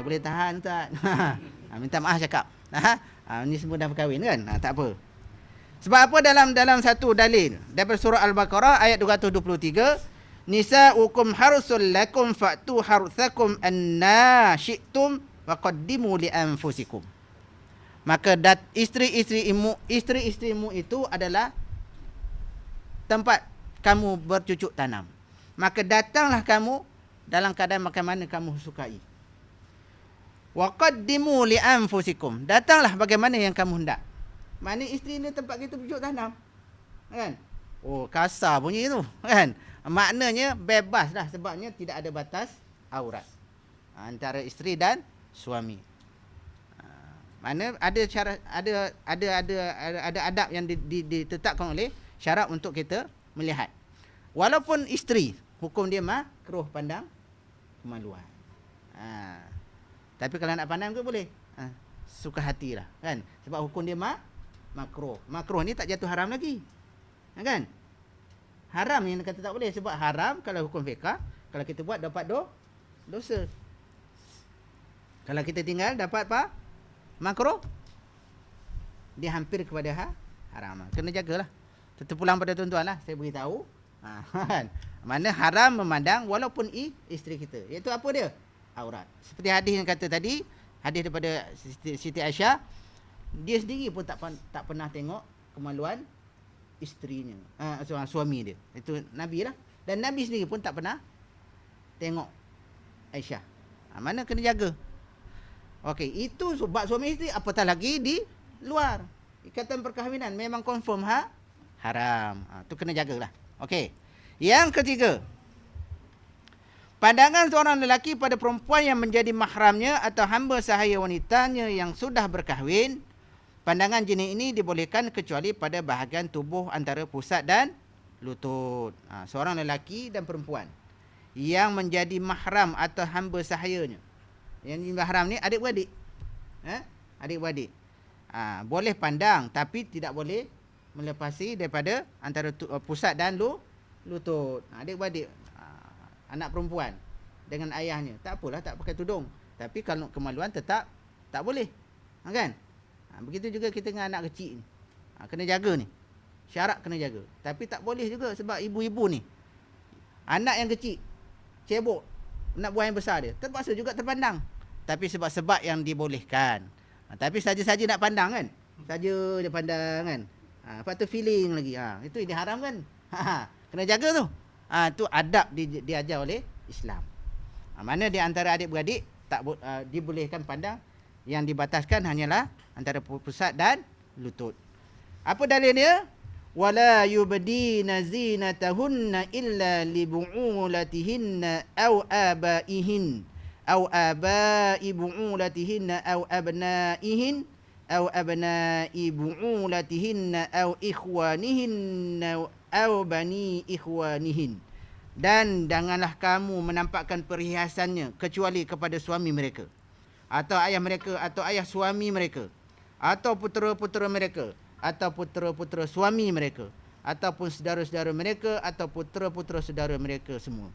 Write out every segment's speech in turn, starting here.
boleh tahan Ustaz. Minta maaf cakap. Ni semua dah berkahwin kan? Tak apa. Sebab apa dalam satu dalil daripada surah Al-Baqarah ayat 223, nisa'ukum harsul lakum fa'tu harthakum anna syi'tum wa qaddimu li anfusikum. Maka isteri-isterimu itu adalah tempat kamu bercucuk tanam. Maka datanglah kamu dalam keadaan bagaimana kamu sukai. Wa qaddimu li anfusikum. Datanglah bagaimana yang kamu hendak. Mana isteri ni tempat kita bercucuk tanam. Kan? Oh, kasar bunyi tu, kan? Maknanya bebas dah, sebabnya tidak ada batas aurat antara isteri dan suami. Mana ada cara, ada adab yang ditetapkan oleh syarak untuk kita melihat. Walaupun isteri, hukum dia makruh pandang kemaluan. Tapi kalau nak pandang ke boleh. Suka hatilah, kan? Sebab hukum dia makruh. Makruh ni tak jatuh haram lagi. Kan? Haram yang kata tak boleh, sebab haram kalau hukum fiqh, kalau kita buat dapat dosa. Kalau kita tinggal dapat apa? Makruh. Dia hampir kepada haram. Kena jagalah. Terpulang pada tuan-tuan lah, saya beritahu. Kan? Mana haram memandang walaupun isteri kita. Iaitu apa dia? Aurat. Seperti hadis yang kata tadi, hadis daripada Siti Aisyah, dia sendiri pun tak pernah tengok kemaluan isterinya, suami dia. Itu Nabi lah. Dan Nabi sendiri pun tak pernah tengok Aisyah. Mana kena jaga. Okey, itu sebab suami isteri, apatah lagi di luar. Ikatan perkahwinan memang confirm haram. Tu kena jagalah. Okey. Yang ketiga, pandangan seorang lelaki pada perempuan yang menjadi mahramnya atau hamba sahaya wanitanya yang sudah berkahwin, pandangan jenis ini dibolehkan kecuali pada bahagian tubuh antara pusat dan lutut. Seorang lelaki dan perempuan yang menjadi mahram atau hamba sahayanya. Yang mahram ni adik-beradik. Adik-beradik. Boleh pandang tapi tidak boleh melepasi daripada antara pusat dan lutut. Adik-beradik, anak perempuan dengan ayahnya, tak apalah, tak pakai tudung. Tapi kalau kemaluan tetap tak boleh. Kan? Begitu juga kita dengan anak kecil ni. Kena jaga ni. Syarat kena jaga. Tapi tak boleh juga sebab ibu-ibu ni, anak yang kecil cebok nak buang yang besar dia, terpaksa juga terpandang. Tapi sebab-sebab yang dibolehkan. Tapi saja-saja nak pandang kan, saja dia pandang kan. Lepas tu feeling lagi. Itu ini haram kan. Kena jaga tu. Tu adab diajar oleh Islam. Mana di antara adik-beradik tak dibolehkan pandang, yang dibataskan hanyalah antara pusat dan lutut. Apa dalilnya? Wala yubdina zinatahunna illa li bu'ulatihinna aw abaihin aw abai bu'ulatihinna aw abnaihin aw abnai bu'ulatihinna aw ikhwanihinna aw bani ikhwanihin. Dan janganlah kamu menampakkan perhiasannya kecuali kepada suami mereka, atau ayah mereka, atau ayah suami mereka, atau putera-putera mereka, atau putera-putera suami mereka, ataupun saudara-saudara mereka, atau putera-putera saudara mereka semua.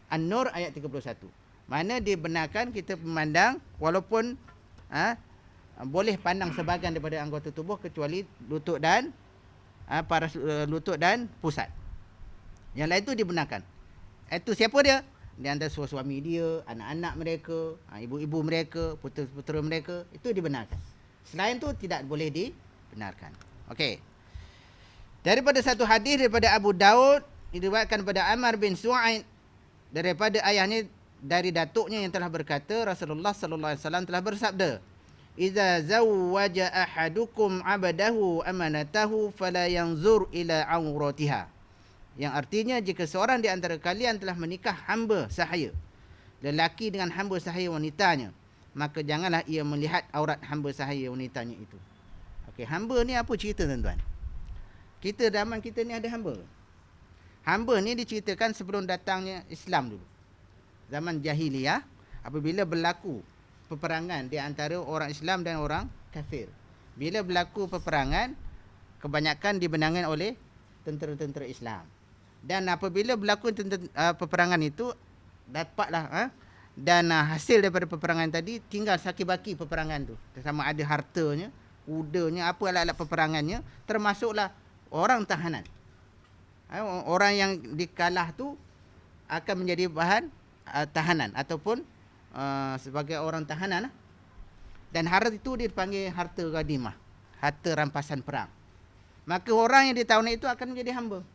An-Nur ayat 31. Mana dibenarkan kita memandang walaupun boleh pandang sebahagian daripada anggota tubuh kecuali lutut dan lutut dan pusat. Yang lain tu dibenarkan. Itu siapa dia? Di antara suami dia, anak-anak mereka, ibu-ibu mereka, putera-putera mereka, itu dibenarkan. Selain tu tidak boleh dibenarkan. Okey. Daripada satu hadis daripada Abu Daud, diriwayatkan pada Ammar bin Su'aid daripada ayahnya dari datuknya yang telah berkata, Rasulullah sallallahu alaihi wasallam telah bersabda, "Idza zawwaja ahadukum 'abdahu amanatahu fala yanzur ila 'auratiha." Yang artinya, jika seorang di antara kalian telah menikah hamba sahaya, lelaki dengan hamba sahaya wanitanya, maka janganlah ia melihat aurat hamba sahaya wanitanya itu. Okey, hamba ni apa cerita tuan-tuan? Kita zaman kita ni ada hamba. Hamba ni diceritakan sebelum datangnya Islam dulu. Zaman jahiliyah, apabila berlaku peperangan di antara orang Islam dan orang kafir. Bila berlaku peperangan, kebanyakan dibenangan oleh tentera-tentera Islam. Dan apabila berlaku peperangan itu, dapatlah Dan hasil daripada peperangan tadi tinggal saki-baki peperangan tu. Sama ada hartanya, kudanya, apa alat-alat peperangannya, termasuklah orang tahanan. Orang yang dikalah tu akan menjadi bahan tahanan ataupun sebagai orang tahanan. Dan harta itu dipanggil harta ghanimah, harta rampasan perang. Maka orang yang ditawan itu akan menjadi hamba.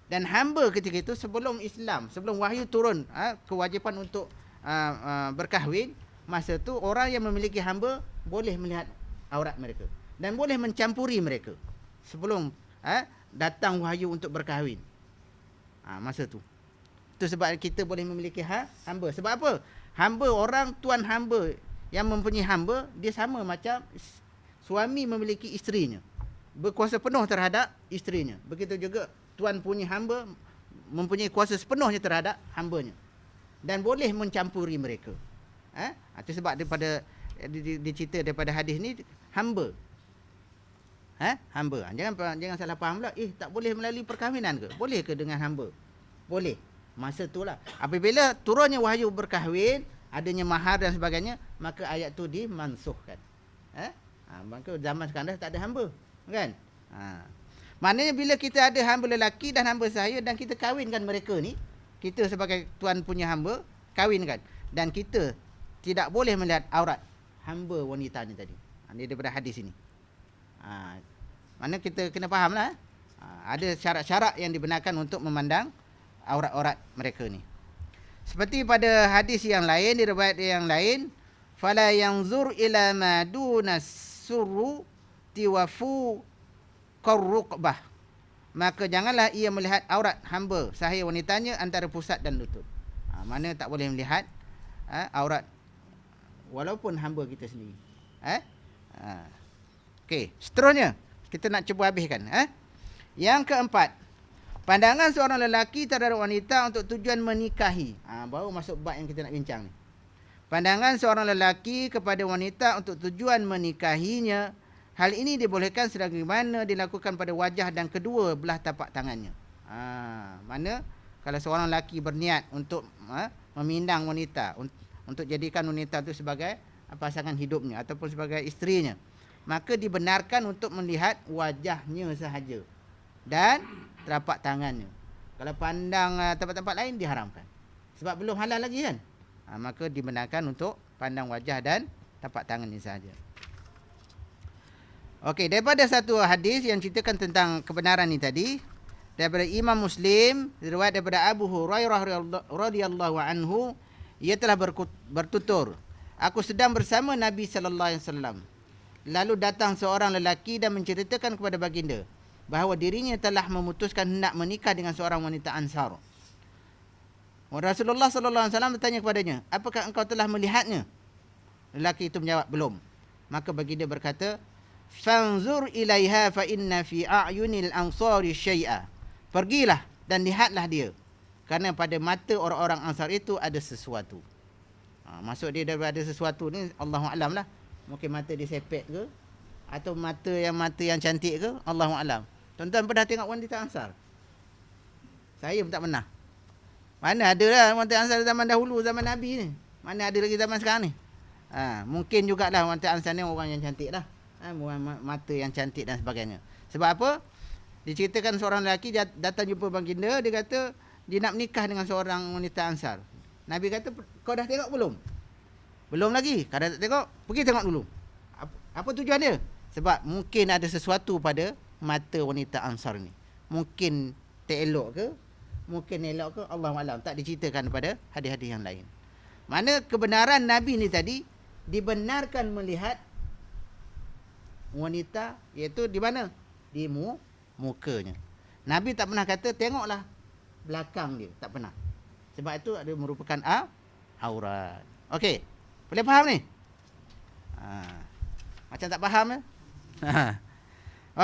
Dan hamba ketika itu sebelum Islam, sebelum wahyu turun kewajipan untuk berkahwin, masa tu orang yang memiliki hamba boleh melihat aurat mereka dan boleh mencampuri mereka sebelum datang wahyu untuk berkahwin. Masa tu. Itu sebab kita boleh memiliki hamba. Sebab apa? Hamba, orang tuan hamba yang mempunyai hamba, dia sama macam suami memiliki isterinya. Berkuasa penuh terhadap isterinya. Begitu juga tuan punya hamba mempunyai kuasa sepenuhnya terhadap hambanya. Dan boleh mencampuri mereka. Itu sebab daripada dicerita daripada hadis ni hamba. Hamba. Jangan salah faham lah. Tak boleh melalui perkahwinan ke? Boleh ke dengan hamba? Boleh. Masa itulah. Apabila turunnya wahyu berkahwin, adanya mahar dan sebagainya, maka ayat tu dimansuhkan. Maka zaman sekarang dah tak ada hamba. Kan? Maknanya bila kita ada hamba lelaki dan hamba sahaya dan kita kahwinkan mereka ni, kita sebagai tuan punya hamba, kahwinkan. Dan kita tidak boleh melihat aurat hamba wanita ni tadi. Ini daripada hadis ini. Mana kita kena faham lah. Ada syarat-syarat yang dibenarkan untuk memandang aurat-aurat mereka ni. Seperti pada hadis yang lain, di riwayat yang lain, fala yanzur ila ma duna surru tiwafu qarruqbah. Maka janganlah ia melihat aurat hamba sahaya wanitanya antara pusat dan lutut. Mana tak boleh melihat aurat walaupun hamba kita sendiri. Okey, seterusnya kita nak cuba habiskan. Yang keempat, pandangan seorang lelaki terhadap wanita untuk tujuan menikahi. Baru masuk bab yang kita nak bincang ni. Pandangan seorang lelaki kepada wanita untuk tujuan menikahinya. Hal ini dibolehkan sebagaimana dilakukan pada wajah dan kedua belah tapak tangannya. Mana kalau seorang lelaki berniat untuk memindang wanita, untuk jadikan wanita itu sebagai pasangan hidupnya ataupun sebagai isterinya, maka dibenarkan untuk melihat wajahnya sahaja dan telapak tangannya. Kalau pandang tempat-tempat lain diharamkan. Sebab belum halal lagi kan. Maka dibenarkan untuk pandang wajah dan tapak tangannya sahaja. Okey, daripada satu hadis yang ceritakan tentang kebenaran ni tadi, daripada Imam Muslim, riwayat daripada Abu Hurairah radhiyallahu anhu, ia telah bertutur, aku sedang bersama Nabi sallallahu alaihi wasallam. Lalu datang seorang lelaki dan menceritakan kepada baginda bahawa dirinya telah memutuskan hendak menikah dengan seorang wanita Ansar. Rasulullah sallallahu alaihi wasallam bertanya kepadanya, apakah engkau telah melihatnya? Lelaki itu menjawab, belum. Maka baginda berkata, fanzur ilaiha fa inna fi a'yunil ansari syai'a. Pergilah dan lihatlah dia, kerana pada mata orang-orang Ansar itu ada sesuatu. Maksud dia daripada sesuatu ni Allahu a'lam lah. Mungkin mata dia sepet ke, atau mata yang cantik ke, Allahu a'lam. Tuan-tuan pernah tengok wanita Ansar? Saya pun tak pernah. Mana ada lah wanita Ansar zaman dahulu, zaman Nabi ni. Mana ada lagi zaman sekarang ni. Mungkin jugalah wanita Ansar ni orang yang cantik lah. Mata yang cantik dan sebagainya. Sebab apa? Diceritakan seorang lelaki datang jumpa baginda, dia kata dia nak menikah dengan seorang wanita Ansar. Nabi kata, kau dah tengok belum? Belum lagi. Kalau tak tengok, pergi tengok dulu. Apa tujuan dia? Sebab mungkin ada sesuatu pada mata wanita Ansar ni. Mungkin tak elok ke? Mungkin elok ke? Allahu'alam. Tak diceritakan pada hadis-hadis yang lain. Mana kebenaran Nabi ni tadi dibenarkan melihat wanita, iaitu di mana? Di mukanya. Nabi tak pernah kata tengoklah belakang dia, tak pernah. Sebab itu ada merupakan aurat. Okey, boleh faham ni? Macam tak faham ya?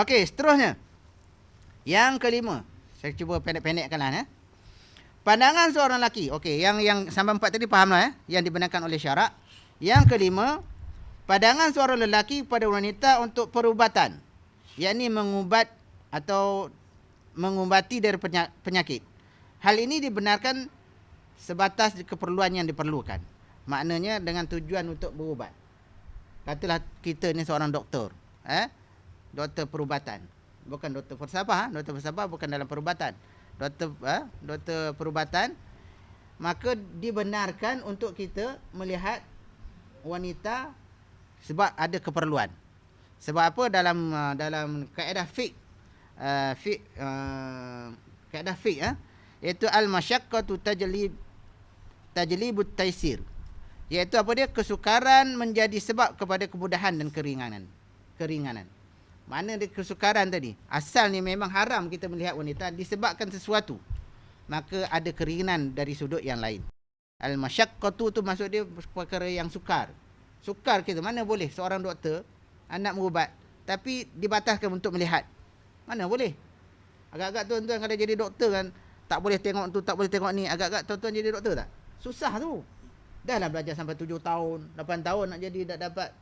Okey, seterusnya. Yang kelima, saya cuba pendek-pendekkanlah ya. Pandangan seorang lelaki. Okey, yang sampai 4 tadi fahamlah ya, yang dibenarkan oleh syarak. Yang kelima, pandangan seorang lelaki kepada wanita untuk perubatan, yakni mengubat atau mengubati dari penyakit. Hal ini dibenarkan sebatas keperluan yang diperlukan. Maknanya dengan tujuan untuk berubat. Katalah kita ni seorang doktor, doktor perubatan. Bukan doktor falsafah, doktor falsafah bukan dalam perubatan. Doktor perubatan, maka dibenarkan untuk kita melihat wanita sebab ada keperluan. Sebab apa? Dalam kaedah fiqh, kaedah fiqh, iaitu al-masyaqqatu tajlibut taisir. Iaitu apa dia? Kesukaran menjadi sebab kepada kemudahan dan keringanan. Mana dia kesukaran tadi? Asalnya memang haram kita melihat wanita disebabkan sesuatu. Maka ada keringanan dari sudut yang lain. Al-masyaqqatu tu maksud dia perkara yang sukar. Sukar kita, mana boleh seorang doktor nak berubat tapi dibataskan untuk melihat. Mana boleh? Agak-agak tuan-tuan kalau jadi doktor kan tak boleh tengok tu, tak boleh tengok ni. Agak-agak tuan-tuan jadi doktor tak? Susah tu. Dah lah belajar sampai 7 tahun, 8 tahun nak jadi tak dapat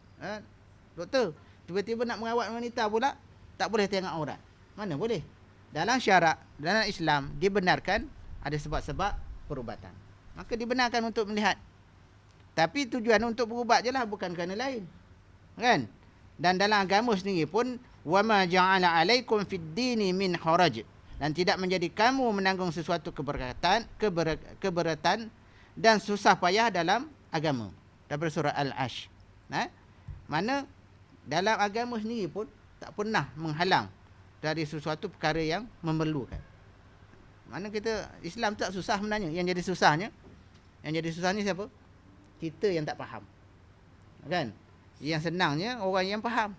doktor. Tiba-tiba nak merawat wanita pula tak boleh tengok aurat. Mana boleh? Dalam syarak, dalam Islam dibenarkan ada sebab-sebab perubatan. Maka dibenarkan untuk melihat. Tapi tujuan untuk berubat je lah, bukan kerana lain. Kan? Dan dalam agama sendiri pun wama ja'ala 'alaikum fid dini min haraj. Dan tidak menjadi kamu menanggung sesuatu keberatan dan susah payah dalam agama. Daripada surah Al-Ash. Mana dalam agama sendiri pun tak pernah menghalang dari sesuatu perkara yang memerlukan. Mana kita Islam tak susah sebenarnya. Yang jadi susahnya siapa? Kita yang tak faham. Kan? Yang senangnya orang yang faham.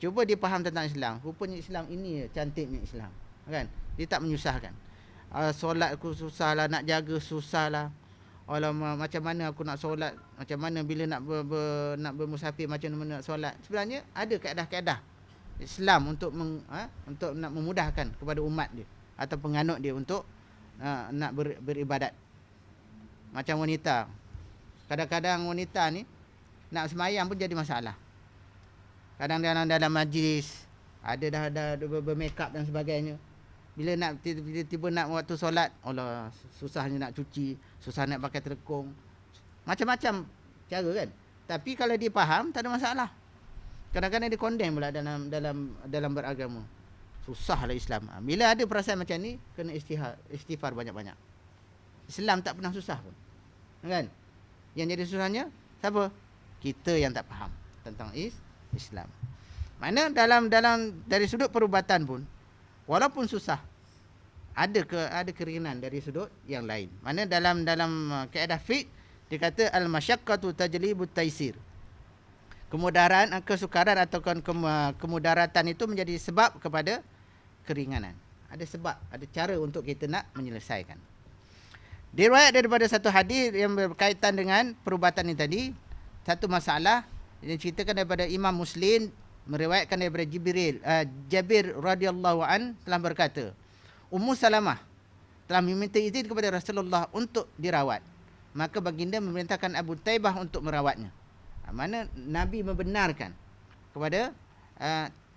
Cuba dia faham tentang Islam. Rupanya Islam ini cantiknya Islam. Kan? Dia tak menyusahkan. Solat aku susah lah, nak jaga susah lah. Macam mana aku nak solat, macam mana bila nak bermusafir, macam mana nak solat. Sebenarnya ada kaedah-kaedah Islam untuk untuk nak memudahkan kepada umat dia atau penganut dia untuk nak beribadat. Macam wanita. Kadang-kadang wanita ni nak semayang pun jadi masalah. Kadang-kadang dalam majlis ada dah bermakeup dan sebagainya. Bila nak tiba-tiba nak waktu solat, Allah, susahnya nak cuci, susah nak pakai terkung. Macam-macam cara kan. Tapi kalau dia faham, tak ada masalah. Kadang-kadang dia condemn pula dalam beragama. Susahlah Islam. Bila ada perasaan macam ni, kena istighfar banyak-banyak. Islam tak pernah susah pun. Kan? Yang jadi susahnya siapa? Kita yang tak faham tentang Islam. Mana dalam dari sudut perubatan pun, walaupun susah, ada keringanan dari sudut yang lain. Mana dalam kaedah fiqh dia kata al-masyaqqatu tajlibut taisir. Kemudaran, kesukaran atau kemudaratan itu menjadi sebab kepada keringanan. Ada sebab, ada cara untuk kita nak menyelesaikan. Diriwayat daripada satu hadis yang berkaitan dengan perubatan ini tadi, satu masalah yang diceritakan daripada Imam Muslim, meriwayatkan daripada Jabir radhiyallahu an telah berkata, Ummu Salamah telah meminta izin kepada Rasulullah untuk dirawat. Maka baginda memerintahkan Abu Taibah untuk merawatnya. Mana Nabi membenarkan kepada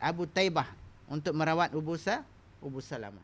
Abu Taibah untuk merawat Ummu Salamah.